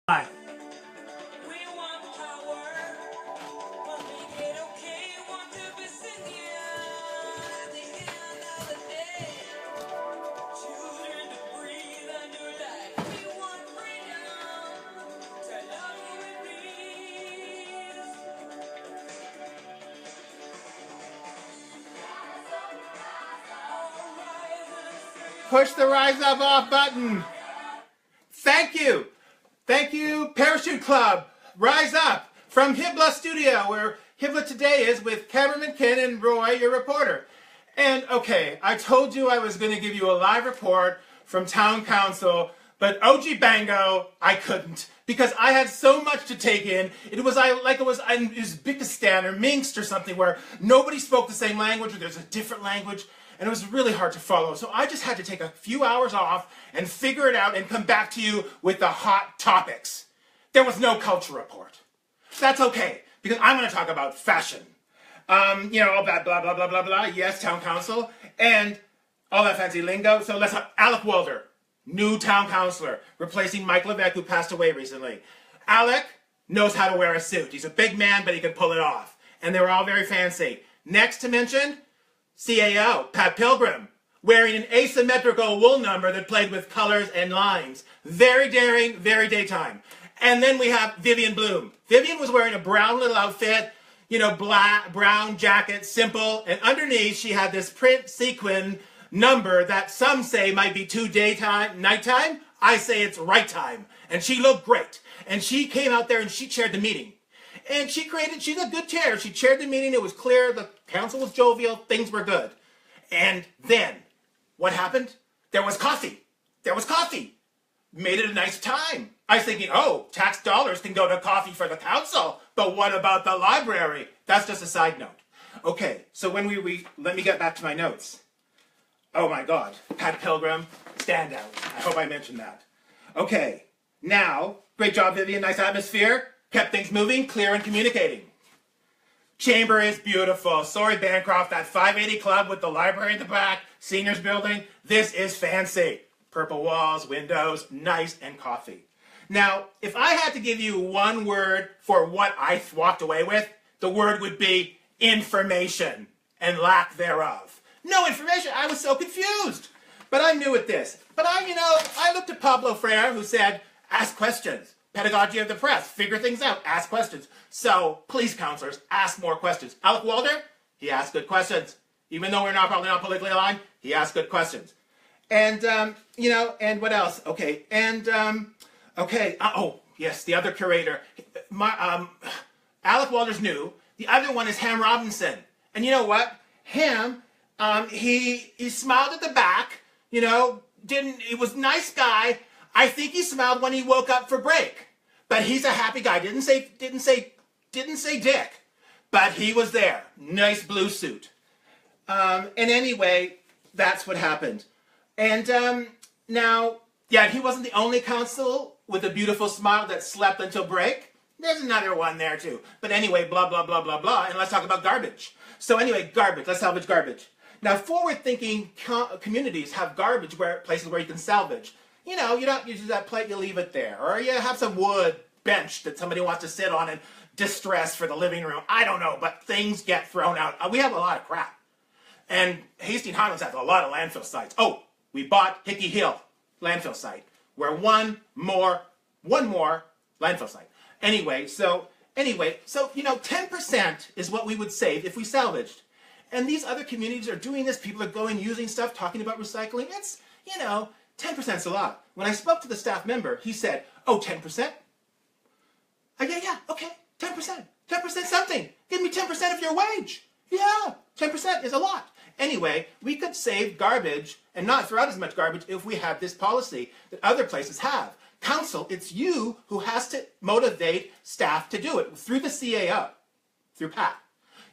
Hi. Push the Rise Up Off button. Thank you. Thank you, Parachute Club. Rise Up from HYBLA Studio, where HYBLA Today is with Cameron McKinn and Roy, your reporter. And okay, I told you I was going to give you a live report from Town Council, but OG Bango, I couldn't because I had so much to take in. It was like it was in Uzbekistan or Minsk or something where nobody spoke the same language or there's a different language. And it was really hard to follow. So I just had to take a few hours off and figure it out and come back to you with the hot topics. There was no culture report. That's okay, because I'm going to talk about fashion. All that blah, blah, blah, blah, blah. Yes, town council. And all that fancy lingo. So let's have Alec Walder, new town councilor, replacing Mike Levesque, who passed away recently. Alec knows how to wear a suit. He's a big man, but he can pull it off. And they were all very fancy. Next to mention, CAO, Pat Pilgrim, wearing an asymmetrical wool number that played with colors and lines. Very daring, very daytime. And then we have Vivian Bloom. Vivian was wearing a brown little outfit, black, brown jacket, simple, and underneath she had this print sequin number that some say might be too daytime, nighttime. I say it's right time. And she looked great. And she came out there and she chaired the meeting. And she's a good chair. She chaired the meeting. It was clear. The council was jovial. Things were good. And then, what happened? There was coffee. There was coffee. Made it a nice time. I was thinking, oh, tax dollars can go to coffee for the council. But what about the library? That's just a side note. Okay, so when let me get back to my notes. Oh my God, Pat Pilgrim, standout. I hope I mentioned that. Okay, now, great job, Vivian. Nice atmosphere. Kept things moving, clear and communicating. Chamber is beautiful. Sorry, Bancroft, that 580 club with the library in the back, seniors building, this is fancy. Purple walls, windows, nice, and coffee. Now, if I had to give you one word for what I walked away with, the word would be information and lack thereof. No information. I was so confused. But I'm new at this. But I looked at Pablo Freire, who said, ask questions. Pedagogy of the press. Figure things out. Ask questions. So, please, counselors, ask more questions. Alec Walder, he asked good questions. Even though we're probably not politically aligned, he asked good questions. And, and what else? Okay, and, oh, yes, the other curator. Alec Walder's new. The other one is Ham Robinson. And you know what? Ham, he smiled at the back, he was a nice guy. I think he smiled when he woke up for break, but he's a happy guy. Didn't say dick, but he was there. Nice blue suit. And anyway, that's what happened. And now, he wasn't the only council with a beautiful smile that slept until break. There's another one there too. But anyway, blah, blah, blah, blah, blah. And let's talk about garbage. So anyway, garbage. Let's salvage garbage. Now, forward-thinking communities have garbage places where you can salvage. You don't use that plate, you leave it there. Or you have some wood bench that somebody wants to sit on and distress for the living room. I don't know, but things get thrown out. We have a lot of crap. And Hastings HIghlands has a lot of landfill sites. Oh, we bought Hickey Hill landfill site, where one more landfill site. Anyway, so 10% is what we would save if we salvaged. And these other communities are doing this. People are going, using stuff, talking about recycling. It's, 10% is a lot. When I spoke to the staff member, he said, oh, 10%? Yeah, okay, 10%. 10% something. Give me 10% of your wage. Yeah, 10% is a lot. Anyway, we could save garbage and not throw out as much garbage if we had this policy that other places have. Council, it's you who has to motivate staff to do it through the CAO, through Pat.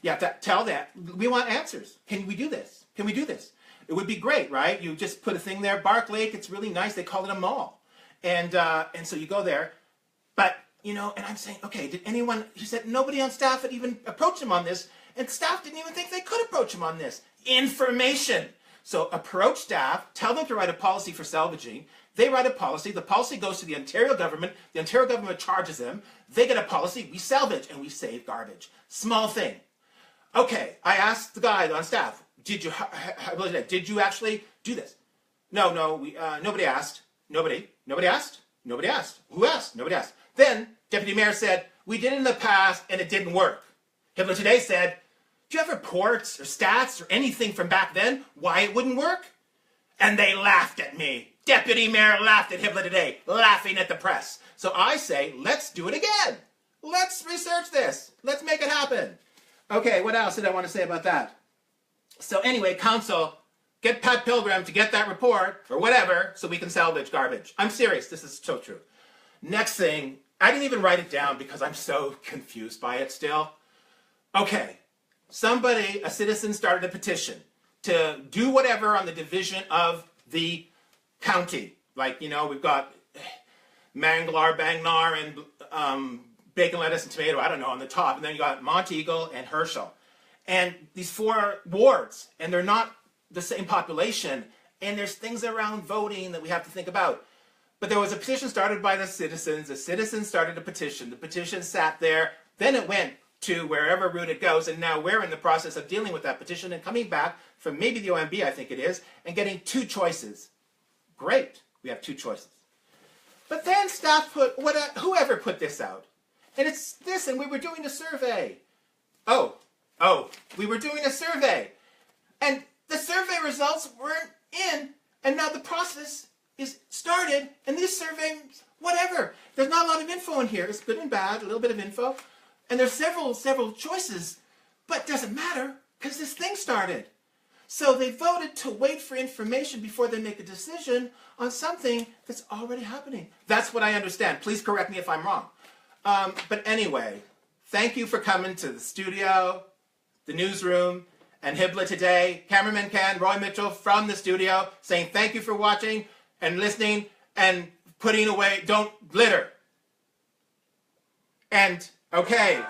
You have to tell that, we want answers. Can we do this? Can we do this? It would be great, right? You just put a thing there, Bark Lake, it's really nice. They call it a mall. And so you go there. But, and I'm saying, okay, did anyone, he said nobody on staff had even approached him on this. And staff didn't even think they could approach him on this. Information. So approach staff, tell them to write a policy for salvaging. They write a policy. The policy goes to the Ontario government. The Ontario government charges them. They get a policy. We salvage and we save garbage. Small thing. Okay, I asked the guy on staff, did you actually do this? No, nobody asked. Nobody asked. Nobody asked. Who asked? Nobody asked. Then Deputy Mayor said, we did it in the past and it didn't work. HYBLA Today said, do you have reports or stats or anything from back then why it wouldn't work? And they laughed at me. Deputy Mayor laughed at HYBLA Today, laughing at the press. So I say, let's do it again. Let's research this. Let's make it happen. Okay, what else did I want to say about that? So anyway, council, get Pat Pilgrim to get that report or whatever so we can salvage garbage. I'm serious. This is so true. Next thing, I didn't even write it down because I'm so confused by it still. Okay, a citizen started a petition to do whatever on the division of the county. Like, we've got Manglar, Bangnar, and bacon, lettuce, and tomato, I don't know, on the top. And then you got Monteagle and Herschel. And these 4 wards, and they're not the same population. And there's things around voting that we have to think about. But there was a petition started by the citizens. The citizens started a petition. The petition sat there. Then it went to wherever route it goes. And now we're in the process of dealing with that petition and coming back from maybe the OMB, I think it is, and getting 2 choices. Great. We have 2 choices. But then staff whoever put this out. And it's this, and we were doing a survey. We were doing a survey. And the survey results weren't in, and now the process is started, and these surveys, whatever. There's not a lot of info in here. It's good and bad, a little bit of info. And there's several choices, but it doesn't matter because this thing started. So they voted to wait for information before they make a decision on something that's already happening. That's what I understand. Please correct me if I'm wrong. But anyway, thank you for coming to the studio, the newsroom, and HYBLA Today. Cameraman Ken, Roy Mitchell from the studio, saying thank you for watching and listening and putting away, don't litter. And, okay.